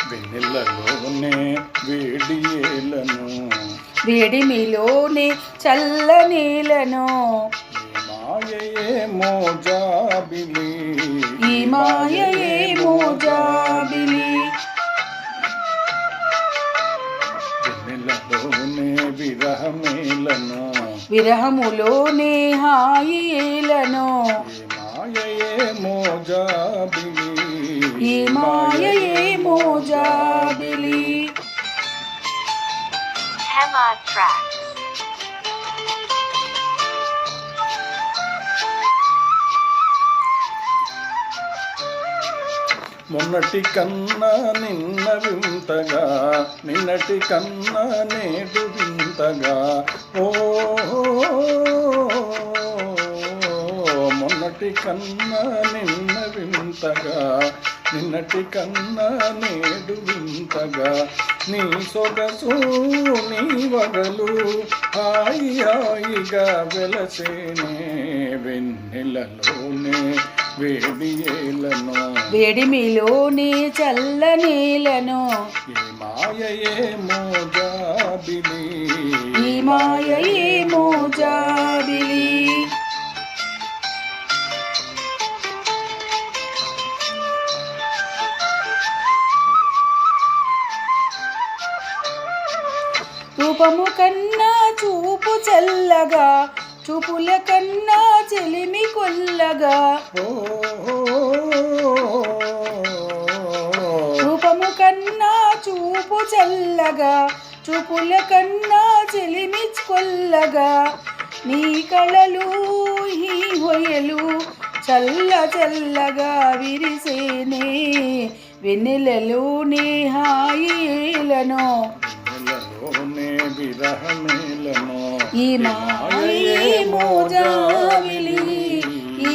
వెన్నెలలోనే వేడియేలను వేడిమిలోనే చల్ల నీలను మాయయే మోజాబిలి ఈ మాయయే మోజాబిలి వెన్నెలలోనే విరహమేలను విరహములోనే హాయిలను మాయయే మోజాబిలి ఈ మాయయే మోజాబిలి. మొన్నటి కన్నా నిన్న వింతగా నిన్నటి కన్నా నేడు వింతగా ఓ మొన్నటి కన్నా నిన్న వింతగా నిన్నటి కన్నా నేడు వింతగా నీ సొగసు నీ వగలు హాయి హాయిగా వెలసేనే వెన్నెలలోనే వేడియేలను వేడిమిలోనే చల్ల నీలను ఈ మాయయే మోజాబిలి ఈ మాయయే మోజాబిలి. రూపము కన్నా చూపు చల్లగా చూపుల కన్నా చెలిమి కొల్లగా రూపము కన్నా చూపు చల్లగా చూపుల కన్నా చెలిమి కొల్లగా నీ కళలు ఈ హొయలు చల్ల చల్లగా విరిసేనే వెన్నెలలోనే హాయిలను విరహమేలను ఈ మాయే మోజాబిలి ఈ